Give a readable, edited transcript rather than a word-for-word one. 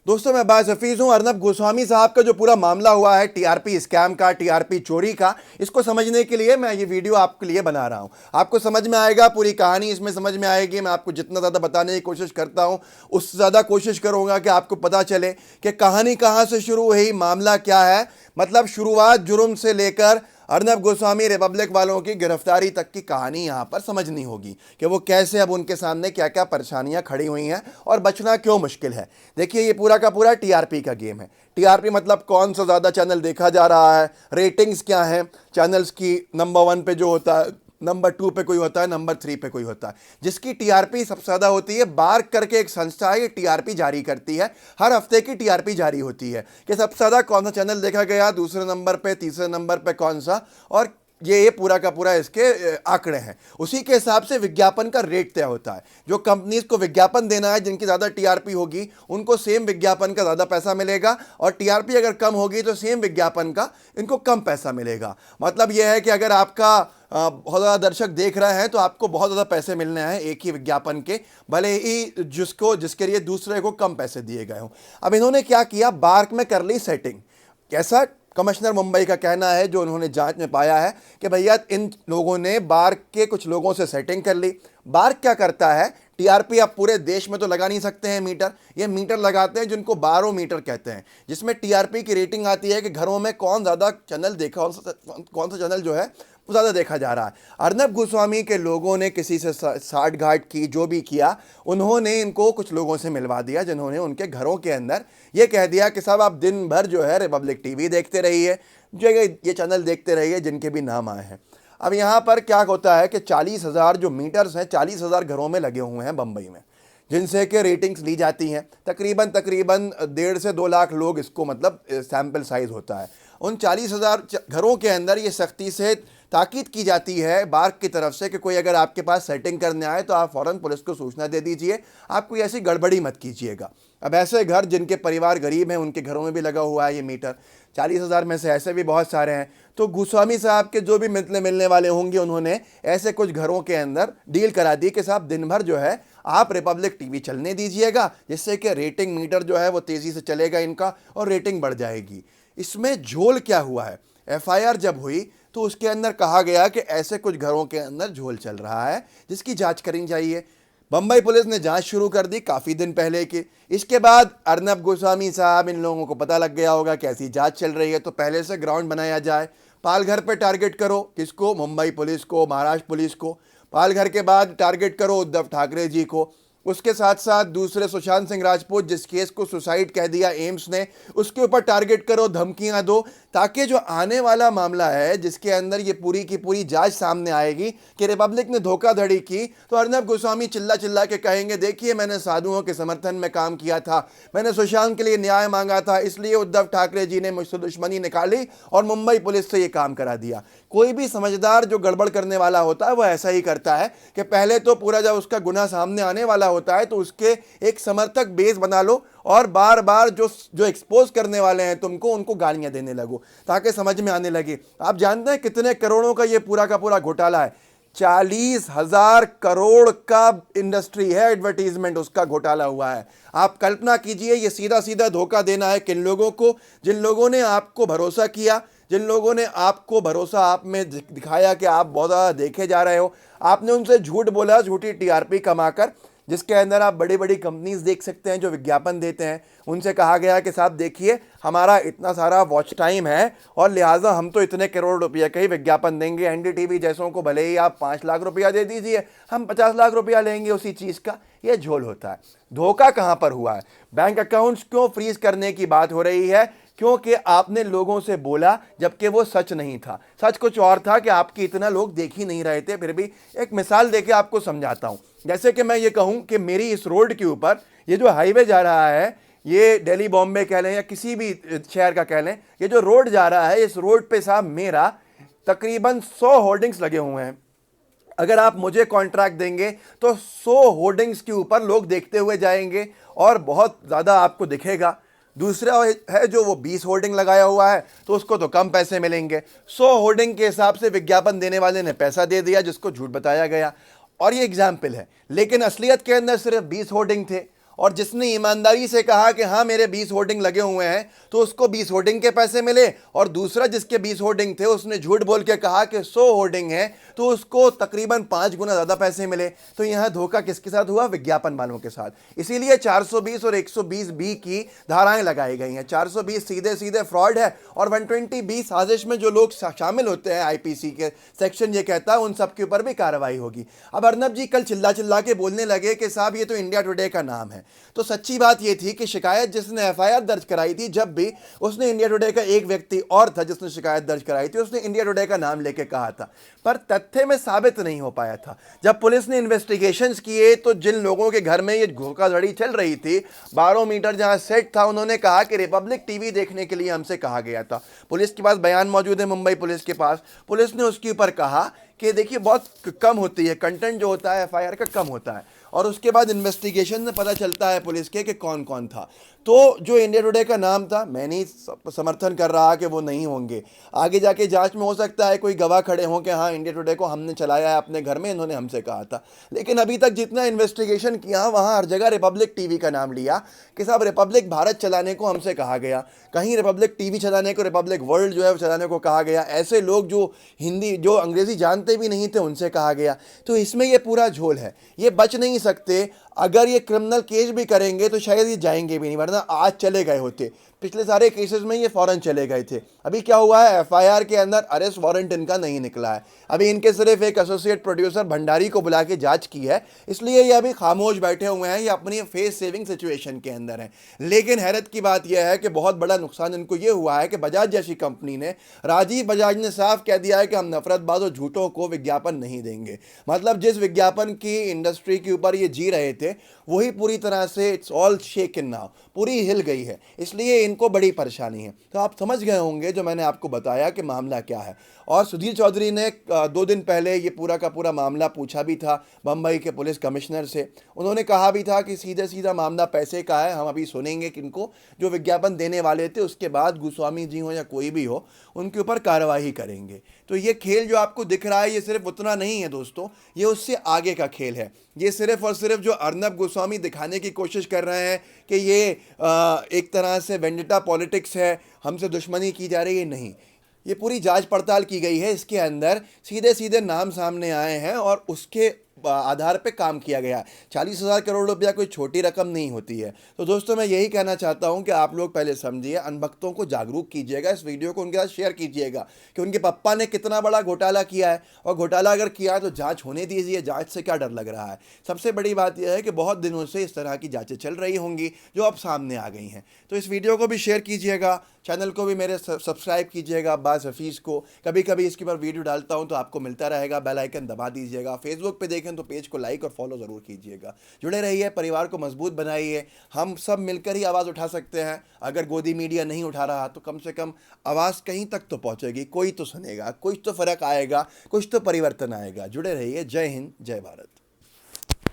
दोस्तों मैं बाज हफीज हूं। अर्नब गोस्वामी साहब का जो पूरा मामला हुआ है टीआरपी स्कैम का, टीआरपी चोरी का, इसको समझने के लिए मैं ये वीडियो आपके लिए बना रहा हूं। आपको समझ में आएगा, पूरी कहानी इसमें समझ में आएगी। मैं आपको जितना ज़्यादा बताने की कोशिश करता हूं उससे ज़्यादा कोशिश करूंगा कि आपको पता चले कि कहानी कहां से शुरू हुई, मामला क्या है। मतलब शुरुआत जुर्म से लेकर अर्नब गोस्वामी रिपब्लिक वालों की गिरफ्तारी तक की कहानी यहाँ पर समझनी होगी कि वो कैसे अब उनके सामने क्या क्या परेशानियाँ खड़ी हुई हैं और बचना क्यों मुश्किल है। देखिए, ये पूरा का पूरा टीआरपी का गेम है। टीआरपी मतलब कौन सा ज़्यादा चैनल देखा जा रहा है, रेटिंग्स क्या हैं चैनल्स की, नंबर 1 पे जो होता है, नंबर 2 पे कोई होता है, नंबर 3 पे कोई होता है। जिसकी टीआरपी सबसे ज़्यादा होती है, बार्क करके एक संस्था है, ये टीआरपी जारी करती है। हर हफ्ते की टीआरपी जारी होती है कि सबसे ज़्यादा कौन सा चैनल देखा गया, दूसरे नंबर पे, तीसरे नंबर पे कौन सा, और ये पूरा का पूरा इसके आंकड़े हैं। उसी के हिसाब से विज्ञापन का रेट तय होता है। जो कंपनीज को विज्ञापन देना है, जिनकी ज़्यादा टीआरपी होगी, उनको सेम विज्ञापन का ज़्यादा पैसा मिलेगा, और टीआरपी अगर कम होगी तो सेम विज्ञापन का इनको कम पैसा मिलेगा। मतलब यह है कि अगर आपका बहुत ज़्यादा दर्शक देख रहे हैं तो आपको बहुत ज़्यादा पैसे मिलने हैं एक ही विज्ञापन के, भले ही जिसके लिए दूसरे को कम पैसे दिए गए हों। अब इन्होंने क्या किया, बार्क में कर ली सेटिंग। कैसा? कमिश्नर मुंबई का कहना है, जो उन्होंने जांच में पाया है, कि भैया इन लोगों ने बार्क के कुछ लोगों से सेटिंग कर ली। बार्क क्या करता है, टीआरपी आप पूरे देश में तो लगा नहीं सकते हैं मीटर, ये मीटर लगाते हैं जिनको बारोमीटर कहते हैं, जिसमें टीआरपी की रेटिंग आती है कि घरों में कौन ज़्यादा चैनल देखा, कौन सा चैनल जो है वो ज़्यादा देखा जा रहा है। अर्नब गोस्वामी के लोगों ने किसी से साठ गांठ की, जो भी किया, उन्होंने इनको कुछ लोगों से मिलवा दिया, जिन्होंने उनके घरों के अंदर ये कह दिया कि साहब आप दिन भर जो है रिपब्लिक टीवी देखते रहिए, जो ये चैनल देखते रहिए जिनके भी नाम आए हैं। अब यहाँ पर क्या होता है कि 40,000 जो मीटर्स हैं 40,000 घरों में लगे हुए हैं बम्बई में, जिनसे कि रेटिंग्स ली जाती हैं। तकरीबन 1.5 से 2 लाख लोग, इसको मतलब सैम्पल साइज़ होता है। उन 40,000 घरों के अंदर ये सख्ती से ताकीद की जाती है बार्क की तरफ से कि कोई अगर आपके पास सेटिंग करने आए तो आप फ़ौरन पुलिस को सूचना दे दीजिए, आप कोई ऐसी गड़बड़ी मत कीजिएगा। अब ऐसे घर जिनके परिवार गरीब हैं, उनके घरों में भी लगा हुआ है ये मीटर। 40,000 में से ऐसे भी बहुत सारे हैं। तो गोस्वामी साहब के जो भी मिलने वाले होंगे, उन्होंने ऐसे कुछ घरों के अंदर डील करा दी कि साहब दिन भर जो है आप रिपब्लिक टीवी चलने दीजिएगा, जिससे कि रेटिंग मीटर जो है वो तेज़ी से चलेगा इनका और रेटिंग बढ़ जाएगी। इसमें झोल क्या हुआ है, एफआईआर जब हुई तो उसके अंदर कहा गया कि ऐसे कुछ घरों के अंदर झोल चल रहा है जिसकी जांच करनी चाहिए। बम्बई पुलिस ने जांच शुरू कर दी काफ़ी दिन पहले की। इसके बाद अर्नब गोस्वामी साहब, इन लोगों को पता लग गया होगा कि ऐसी जांच चल रही है, तो पहले से ग्राउंड बनाया जाए। पालघर पे टारगेट करो, किसको? मुंबई पुलिस को, महाराष्ट्र पुलिस को। पालघर के बाद टारगेट करो उद्धव ठाकरे जी को। उसके साथ साथ दूसरे सुशांत सिंह राजपूत, जिस केस को सुसाइड कह दिया एम्स ने, उसके ऊपर टारगेट करो, धमकियां दो, ताकि जो आने वाला मामला है जिसके अंदर ये पूरी की पूरी जांच सामने आएगी कि रिपब्लिक ने धोखाधड़ी की, तो अर्नब गोस्वामी चिल्ला चिल्ला के कहेंगे, देखिए मैंने साधुओं के समर्थन में काम किया था, मैंने सुशांत के लिए न्याय मांगा था, इसलिए उद्धव ठाकरे जी ने मुझसे दुश्मनी निकाली और मुंबई पुलिस से ये काम करा दिया। कोई भी समझदार जो गड़बड़ करने वाला होता है वो ऐसा ही करता है कि पहले तो पूरा जब उसका गुनाह सामने आने वाला होता है तो उसके एक समर्थक बेस बना लो और बार बार जो एक्सपोज करने वाले हैं तुमको, उनको गालियां देने लगो ताकि समझ में आने लगे। आप जानते हैं कितने करोड़ों का ये पूरा का पूरा घोटाला है? 40,000 करोड़ का इंडस्ट्री है, एडवर्टीजमेंट उसका घोटाला हुआ है। आप कल्पना कीजिए, ये सीधा सीधा धोखा देना है किन लोगों को? जिन लोगों ने आपको भरोसा किया, जिन लोगों ने आपको भरोसा आप में दिखाया कि आप बहुत ज़्यादा देखे जा रहे हो, आपने उनसे झूठ बोला, झूठी टीआरपी कमाकर, जिसके अंदर आप बड़ी बड़ी कंपनीज देख सकते हैं जो विज्ञापन देते हैं। उनसे कहा गया कि साहब देखिए हमारा इतना सारा वॉच टाइम है और लिहाजा हम तो इतने करोड़ रुपये का ही विज्ञापन देंगे, एनडीटीवी जैसों को भले ही आप 5 लाख रुपया दे दीजिए, हम 50 लाख रुपया लेंगे उसी चीज़ का। ये झोल होता है। धोखा कहाँ पर हुआ है? बैंक अकाउंट्स क्यों फ्रीज करने की बात हो रही है? क्योंकि आपने लोगों से बोला जबकि वो सच नहीं था। सच कुछ और था कि आपकी इतना लोग देख ही नहीं रहे थे। फिर भी एक मिसाल देके आपको समझाता हूँ। जैसे कि मैं ये कहूँ कि मेरी इस रोड के ऊपर ये जो हाईवे जा रहा है, ये दिल्ली बॉम्बे कह लें या किसी भी शहर का कह लें, ये जो रोड जा रहा है, इस रोड पे साहब मेरा तकरीबन 100 होर्डिंग्स लगे हुए हैं। अगर आप मुझे कॉन्ट्रैक्ट देंगे तो 100 होर्डिंग्स के ऊपर लोग देखते हुए जाएंगे और बहुत ज़्यादा आपको दिखेगा। दूसरा है जो वो 20 होर्डिंग लगाया हुआ है तो उसको तो कम पैसे मिलेंगे। 100 होर्डिंग के हिसाब से विज्ञापन देने वाले ने पैसा दे दिया जिसको झूठ बताया गया, और ये एग्जाम्पल है। लेकिन असलियत के अंदर सिर्फ 20 होर्डिंग थे और जिसने ईमानदारी से कहा कि हाँ मेरे 20 होर्डिंग लगे हुए हैं तो उसको 20 होर्डिंग के पैसे मिले, और दूसरा जिसके 20 होर्डिंग थे उसने झूठ बोल के कहा कि 100 होर्डिंग है तो उसको तकरीबन 5 गुना ज़्यादा पैसे मिले। तो यहाँ धोखा किसके साथ हुआ? विज्ञापन वालों के साथ। इसीलिए 420 और 120 बी की धाराएं लगाई गई हैं। 420 सीधे सीधे फ्रॉड है, और 120 बी साजिश में जो लोग शामिल होते हैं, आईपीसी के सेक्शन ये कहता है, उन सब के ऊपर भी कार्रवाई होगी। अब अर्नब जी कल चिल्ला के बोलने लगे कि साहब ये तो इंडिया टुडे का नाम है। तो सच्ची बात ये थी कि शिकायत जिसने एफआईआर दर्ज कराई थी, जब भी उसने इंडिया टुडे का एक व्यक्ति और था जिसने शिकायत दर्ज कराई थी, उसने इंडिया टुडे का नाम लेके कहा था, पर तथ्य में साबित नहीं हो पाया था। जब पुलिस ने इन्वेस्टिगेशंस किए तो जिन लोगों के घर में ये धोखाधड़ी चल रही थी, 12 मीटर जहां सेट था, उन्होंने कहा कि रिपब्लिक टीवी देखने के लिए हमसे कहा गया था। पुलिस के पास बयान मौजूद है, मुंबई पुलिस के पास। पुलिस ने उसके ऊपर कहा कि देखिए बहुत कम होती है, कंटेंट जो होता है एफआईआर का कम होता है, और उसके बाद इन्वेस्टिगेशन में पता चलता है पुलिस के कि कौन कौन था। तो जो इंडिया टुडे का नाम था, मैं नहीं समर्थन कर रहा कि वो नहीं होंगे। आगे जाके जांच में हो सकता है कोई गवाह खड़े हों कि हाँ इंडिया टुडे को हमने चलाया है अपने घर में, इन्होंने हमसे कहा था। लेकिन अभी तक जितना इन्वेस्टिगेशन किया वहाँ हर जगह रिपब्लिक टीवी का नाम लिया कि साहब रिपब्लिक भारत चलाने को हमसे कहा गया, कहीं रिपब्लिक टीवी चलाने को, रिपब्लिक वर्ल्ड जो है चलाने को कहा गया, ऐसे लोग जो हिंदी जो अंग्रेज़ी जानते भी नहीं थे उनसे कहा गया। तो इसमें ये पूरा झोल है, ये बच नहीं सकते। अगर ये क्रिमिनल केस भी करेंगे तो शायद ये जाएंगे भी नहीं, वरना आज चले गए होते। पिछले सारे केसेस में ये फौरन चले गए थे। अभी क्या हुआ है, एफआईआर के अंदर अरेस्ट वारंट इनका नहीं निकला है। अभी इनके सिर्फ एक एसोसिएट प्रोड्यूसर भंडारी को बुला के जांच की है, इसलिए ये अभी खामोश बैठे हुए हैं, ये अपनी फेस सेविंग सिचुएशन के अंदर हैं। लेकिन हैरत की बात यह है कि बहुत बड़ा नुकसान इनको ये हुआ है कि बजाज जैसी कंपनी ने, राजीव बजाज ने साफ कह दिया है कि हम नफरतबाज और झूठों को विज्ञापन नहीं देंगे। मतलब जिस विज्ञापन की इंडस्ट्री के ऊपर ये जी रहे थे वही पूरी तरह से इट्स ऑल शेकन नाउ, पूरी हिल गई है, इसलिए इनको बड़ी परेशानी है। तो आप समझ गए होंगे जो मैंने आपको बताया कि मामला क्या है। और सुधीर चौधरी ने 2 दिन पहले ये पूरा का पूरा मामला पूछा भी था बम्बई के पुलिस कमिश्नर से। उन्होंने कहा भी था कि सीधे सीधा मामला पैसे का है, हम अभी सुनेंगे किनको जो विज्ञापन देने वाले थे, उसके बाद गोस्वामी जी हो या कोई भी हो उनके ऊपर कार्रवाई करेंगे। तो ये खेल जो आपको दिख रहा है ये सिर्फ उतना नहीं है दोस्तों, ये उससे आगे का खेल है। ये सिर्फ और सिर्फ जो अर्नब गोस्वामी दिखाने की कोशिश कर रहे हैं कि ये एक तरह से वेंडिटा पॉलिटिक्स है, हमसे दुश्मनी की जा रही है, नहीं, ये पूरी जांच पड़ताल की गई है। इसके अंदर सीधे सीधे नाम सामने आए हैं और उसके आधार पे काम किया गया। 40,000 करोड़ रुपया कोई छोटी रकम नहीं होती है। तो दोस्तों मैं यही कहना चाहता हूं कि आप लोग पहले समझिए, अनभक्तों को जागरूक कीजिएगा, इस वीडियो को उनके साथ शेयर कीजिएगा कि उनके पप्पा ने कितना बड़ा घोटाला किया है, और घोटाला अगर किया तो जांच होने दीजिए, जांच से क्या डर लग रहा है। सबसे बड़ी बात यह है कि बहुत दिनों से इस तरह की जांचें चल रही होंगी जो अब सामने आ गई हैं। तो इस वीडियो को भी शेयर कीजिएगा, चैनल को भी मेरे सब्सक्राइब कीजिएगा, अब्बास हफीज़ को। कभी कभी इसके ऊपर वीडियो डालता हूं तो आपको मिलता रहेगा, बेल आइकन दबा दीजिएगा। फेसबुक पे देखें तो पेज को लाइक और फॉलो ज़रूर कीजिएगा। जुड़े रहिए, परिवार को मजबूत बनाइए, हम सब मिलकर ही आवाज़ उठा सकते हैं। अगर गोदी मीडिया नहीं उठा रहा तो कम से कम आवाज़ कहीं तक तो पहुँचेगी, कोई तो सुनेगा, कुछ तो फ़र्क आएगा, कुछ तो परिवर्तन आएगा। जुड़े रहिए। जय हिंद, जय भारत।